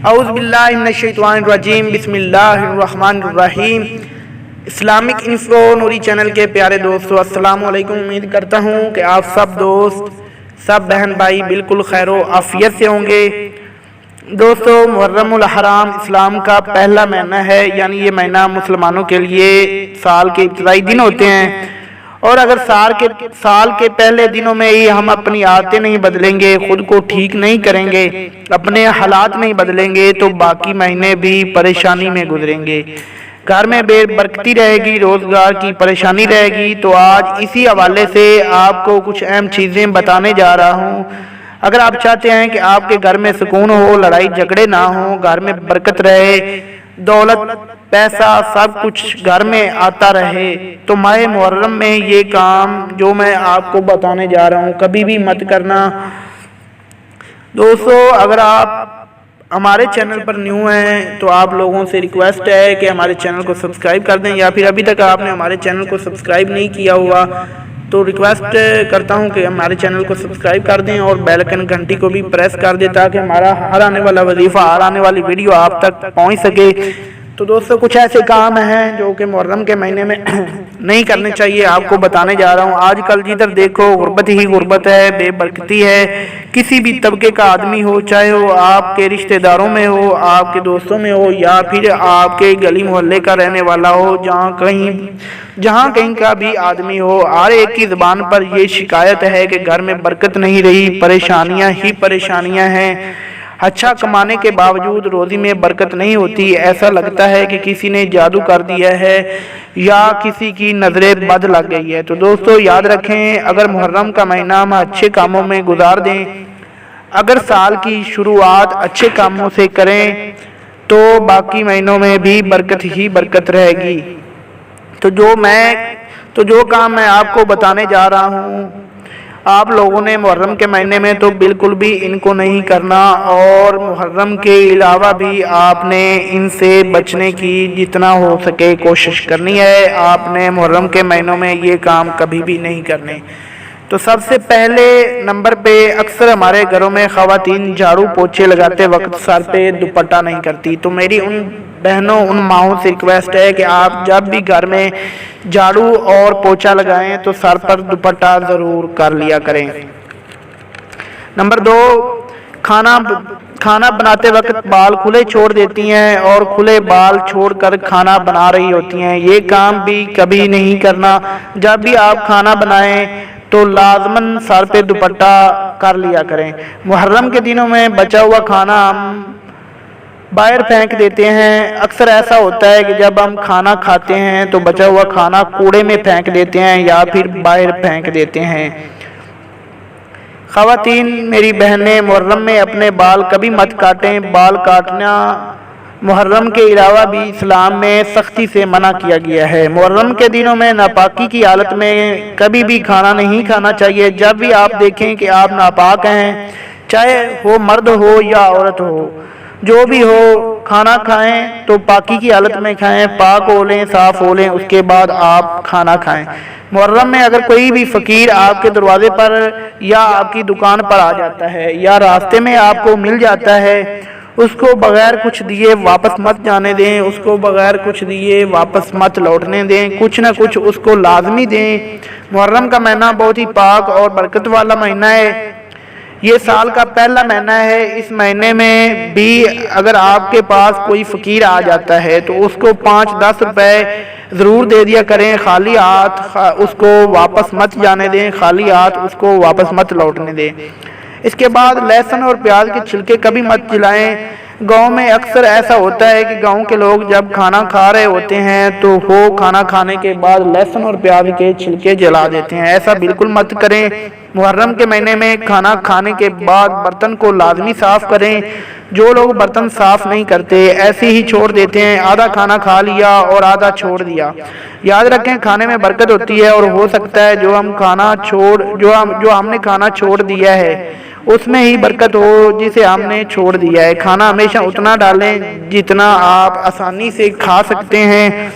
اعوذ باللہ من الشیطان الرجیم، بسم اللہ الرحمن الرحیم۔ اسلامک انفو نوری چینل کے پیارے دوستو، السلام علیکم۔ امید کرتا ہوں کہ آپ سب دوست، سب بہن بھائی بالکل خیر و عافیت سے ہوں گے۔ دوستو، محرم الحرام اسلام کا پہلا مہینہ ہے، یعنی یہ مہینہ مسلمانوں کے لیے سال کے ابتدائی دن ہوتے ہیں، اور اگر سال کے پہلے دنوں میں ہی ہم اپنی عادتیں نہیں بدلیں گے، خود کو ٹھیک نہیں کریں گے، اپنے حالات نہیں بدلیں گے، تو باقی مہینے بھی پریشانی میں گزریں گے، گھر میں بے برکتی رہے گی، روزگار کی پریشانی رہے گی۔ تو آج اسی حوالے سے آپ کو کچھ اہم چیزیں بتانے جا رہا ہوں۔ اگر آپ چاہتے ہیں کہ آپ کے گھر میں سکون ہو، لڑائی جھگڑے نہ ہو، گھر میں برکت رہے، دولت پیسہ سب کچھ گھر میں آتا رہے، تو ماہ محرم میں یہ کام جو میں آپ کو بتانے جا رہا ہوں کبھی بھی مت کرنا۔ دوستو، اگر آپ ہمارے چینل پر نیو ہیں تو آپ لوگوں سے ریکویسٹ ہے کہ ہمارے چینل کو سبسکرائب کر دیں، یا پھر ابھی تک آپ نے ہمارے چینل کو سبسکرائب نہیں کیا ہوا تو ریکویسٹ کرتا ہوں کہ ہمارے چینل کو سبسکرائب کر دیں اور بیل آئکن گھنٹی کو بھی پریس کر دیں، تاکہ ہمارا ہر آنے والا وظیفہ، ہر آنے والی ویڈیو آپ تک پہنچ سکے۔ تو دوستو، کچھ ایسے کام ہیں جو کہ محرم کے مہینے میں نہیں کرنے چاہیے، آپ کو بتانے جا رہا ہوں۔ آج کل جدھر دیکھو غربت ہی غربت ہے، بے برکتی ہے، کسی بھی طبقے کا آدمی ہو، چاہے وہ آپ کے رشتہ داروں میں ہو، آپ کے دوستوں میں ہو، یا پھر آپ کے گلی محلے کا رہنے والا ہو، جہاں کہیں کا بھی آدمی ہو، ہر ایک کی زبان پر یہ شکایت ہے کہ گھر میں برکت نہیں رہی، پریشانیاں ہی پریشانیاں ہیں، اچھا کمانے کے باوجود روزی میں برکت نہیں ہوتی، ایسا لگتا ہے کہ کسی نے جادو کر دیا ہے یا کسی کی نظریں بد لگ گئی ہے۔ تو دوستو، یاد رکھیں، اگر محرم کا مہینہ ہم اچھے کاموں میں گزار دیں، اگر سال کی شروعات اچھے کاموں سے کریں، تو باقی مہینوں میں بھی برکت ہی برکت رہے گی۔ تو جو کام میں آپ کو بتانے جا رہا ہوں، آپ لوگوں نے محرم کے مہینے میں تو بالکل بھی ان کو نہیں کرنا، اور محرم کے علاوہ بھی آپ نے ان سے بچنے کی جتنا ہو سکے کوشش کرنی ہے۔ آپ نے محرم کے مہینوں میں یہ کام کبھی بھی نہیں کرنے۔ تو سب سے پہلے نمبر پہ اکثر ہمارے گھروں میں خواتین جھاڑو پوچھے لگاتے وقت سر پہ دوپٹہ نہیں کرتی۔ تو میری ان بہنوں، ان ماؤں سے ریکویسٹ ہے کہ آپ جب بھی گھر میں جھاڑو اور پوچھا لگائیں تو سر پر دوپٹہ ضرور کر لیا کریں۔ نمبر 2، کھانا بناتے وقت بال کھلے چھوڑ دیتی ہیں اور کھلے بال چھوڑ کر کھانا بنا رہی ہوتی ہیں، یہ کام بھی کبھی نہیں کرنا۔ جب بھی آپ کھانا بنائیں تو لازماً سر پہ دوپٹہ کر لیا کریں۔ محرم کے دنوں میں بچا ہوا کھانا ہم باہر پھینک دیتے ہیں۔ اکثر ایسا ہوتا ہے کہ جب ہم کھانا کھاتے ہیں تو بچا ہوا کھانا کوڑے میں پھینک دیتے ہیں یا پھر باہر پھینک دیتے ہیں۔ خواتین، میری بہنیں، محرم میں اپنے بال کبھی مت کاٹیں۔ بال کاٹنا محرم کے علاوہ بھی اسلام میں سختی سے منع کیا گیا ہے۔ محرم کے دنوں میں ناپاکی کی حالت میں کبھی بھی کھانا نہیں کھانا چاہیے۔ جب بھی آپ دیکھیں کہ آپ ناپاک ہیں، چاہے وہ مرد ہو یا عورت ہو، جو بھی ہو، کھانا کھائیں تو پاکی کی حالت میں کھائیں، پاک ہو لیں، صاف ہو لیں، اس کے بعد آپ کھانا کھائیں۔ محرم میں اگر کوئی بھی فقیر آپ کے دروازے پر یا آپ کی دکان پر آ جاتا ہے یا راستے میں آپ کو مل جاتا ہے، اس کو بغیر کچھ دیے واپس مت جانے دیں، اس کو بغیر کچھ دیے واپس مت لوٹنے دیں، کچھ نہ کچھ اس کو لازمی دیں۔ محرم کا مہینہ بہت ہی پاک اور برکت والا مہینہ ہے، یہ سال کا پہلا مہینہ ہے۔ اس مہینے میں بھی اگر آپ کے پاس کوئی فقیر آ جاتا ہے تو اس کو 5-10 روپے ضرور دے دیا کریں، خالی ہاتھ اس کو واپس مت جانے دیں، خالی ہاتھ اس کو واپس مت لوٹنے دیں۔ اس کے بعد لہسن اور پیاز کے چھلکے کبھی مت جلائیں۔ گاؤں میں اکثر ایسا ہوتا ہے کہ گاؤں کے لوگ جب کھانا کھا رہے ہوتے ہیں تو وہ کھانا کھانے کے بعد لہسن اور پیاز کے چھلکے جلا دیتے ہیں، ایسا بالکل مت کریں۔ محرم کے مہینے میں کھانا کھانے کے بعد برتن کو لازمی صاف کریں۔ جو لوگ برتن صاف نہیں کرتے، ایسے ہی چھوڑ دیتے ہیں، آدھا کھانا کھا لیا اور آدھا چھوڑ دیا۔ یاد رکھیں، کھانے میں برکت ہوتی ہے، اور ہو سکتا ہے جو ہم نے کھانا چھوڑ دیا ہے اس میں ہی برکت ہو جسے ہم نے چھوڑ دیا ہے۔ کھانا ہمیشہ اتنا ڈالیں جتنا آپ آسانی سے کھا سکتے ہیں۔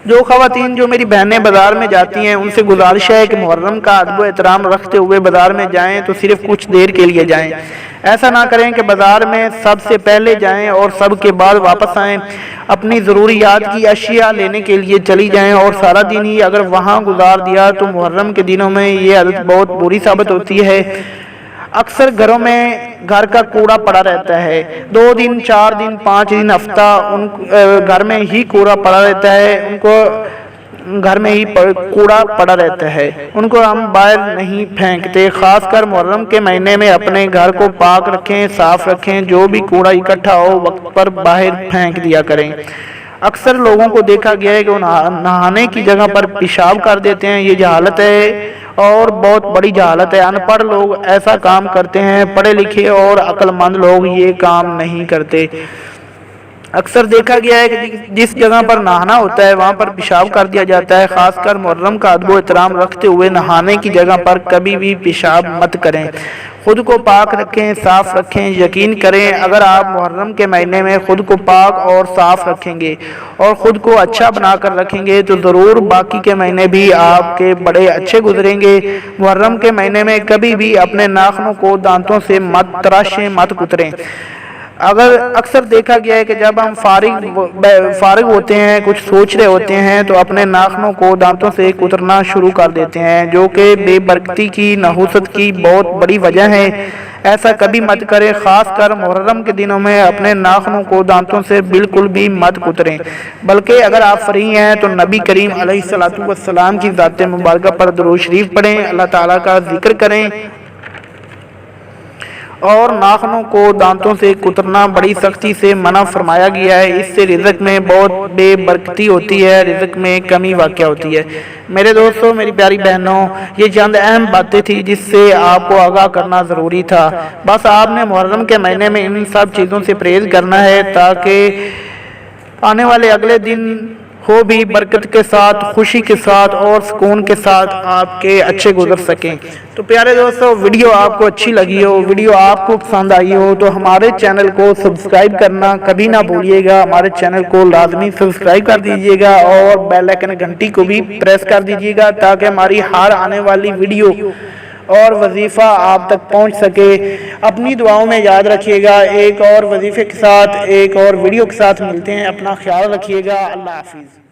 جو خواتین جو میری بہنیں بازار میں جاتی ہیں ان سے گزارش ہے کہ محرم کا ادب و احترام رکھتے ہوئے بازار میں جائیں تو صرف کچھ دیر کے لیے جائیں، ایسا نہ کریں کہ بازار میں سب سے پہلے جائیں اور سب کے بعد واپس آئیں، اپنی ضروریات کی اشیاء لینے کے لیے چلی جائیں اور سارا دن ہی اگر وہاں گزار دیا تو محرم کے دنوں میں یہ عادت بہت بری ثابت ہوتی ہے۔ اکثر گھروں میں گھر کا کوڑا پڑا رہتا ہے، 2 دن 4 دن 5 دن ہفتہ گھر میں ہی کوڑا پڑا رہتا ہے، ان کو گھر میں ہی کوڑا پڑا رہتا ہے، ان کو ہم باہر نہیں پھینکتے۔ خاص کر محرم کے مہینے میں اپنے گھر کو پاک رکھیں، صاف رکھیں، جو بھی کوڑا اکٹھا ہو وقت پر باہر پھینک دیا کریں۔ اکثر لوگوں کو دیکھا گیا ہے کہ وہ نہانے کی جگہ پر پیشاب کر دیتے ہیں، یہ جہالت ہے اور بہت بڑی جہالت ہے۔ ان پڑھ لوگ ایسا کام کرتے ہیں، پڑھے لکھے اور عقل مند لوگ یہ کام نہیں کرتے۔ اکثر دیکھا گیا ہے کہ جس جگہ پر نہانا ہوتا ہے وہاں پر پیشاب کر دیا جاتا ہے۔ خاص کر محرم کا ادب و احترام رکھتے ہوئے نہانے کی جگہ پر کبھی بھی پیشاب مت کریں، خود کو پاک رکھیں، صاف رکھیں۔ یقین کریں اگر آپ محرم کے مہینے میں خود کو پاک اور صاف رکھیں گے اور خود کو اچھا بنا کر رکھیں گے تو ضرور باقی کے مہینے بھی آپ کے بڑے اچھے گزریں گے۔ محرم کے مہینے میں کبھی بھی اپنے ناخنوں کو دانتوں سے مت تراشیں، مت کتریں۔ اکثر دیکھا گیا ہے کہ جب ہم فارغ ہوتے ہیں، کچھ سوچ رہے ہوتے ہیں تو اپنے ناخنوں کو دانتوں سے کترنا شروع کر دیتے ہیں، جو کہ بے برکتی کی، نحوست کی بہت بڑی وجہ ہے۔ ایسا کبھی مت کریں، خاص کر محرم کے دنوں میں اپنے ناخنوں کو دانتوں سے بالکل بھی مت کتریں، بلکہ اگر آپ فری ہیں تو نبی کریم علیہ الصلوۃ والسلام کی ذات مبارکہ پر درود شریف پڑھیں، اللہ تعالیٰ کا ذکر کریں۔ اور ناخنوں کو دانتوں سے کترنا بڑی سختی سے منع فرمایا گیا ہے، اس سے رزق میں بہت بے برکتی ہوتی ہے، رزق میں کمی واقع ہوتی ہے۔ میرے دوستوں، میری پیاری بہنوں، یہ چند اہم باتیں تھی جس سے آپ کو آگاہ کرنا ضروری تھا۔ بس آپ نے محرم کے مہینے میں ان سب چیزوں سے پرہیز کرنا ہے تاکہ آنے والے اگلے دن ہو بھی برکت کے ساتھ، خوشی کے ساتھ اور سکون کے ساتھ آپ کے اچھے گزر سکیں۔ تو پیارے دوستو، ویڈیو آپ کو اچھی لگی ہو، ویڈیو آپ کو پسند آئی ہو تو ہمارے چینل کو سبسکرائب کرنا کبھی نہ بھولیے گا، ہمارے چینل کو لازمی سبسکرائب کر دیجیے گا اور بیل آئکن گھنٹی کو بھی پریس کر دیجیے گا تاکہ ہماری ہر آنے والی ویڈیو اور وظیفہ آپ تک پہنچ سکے۔ اپنی دعاؤں میں یاد رکھیے گا۔ ایک اور وظیفے کے ساتھ، ایک اور ویڈیو کے ساتھ ملتے ہیں۔ اپنا خیال رکھیے گا۔ اللہ حافظ۔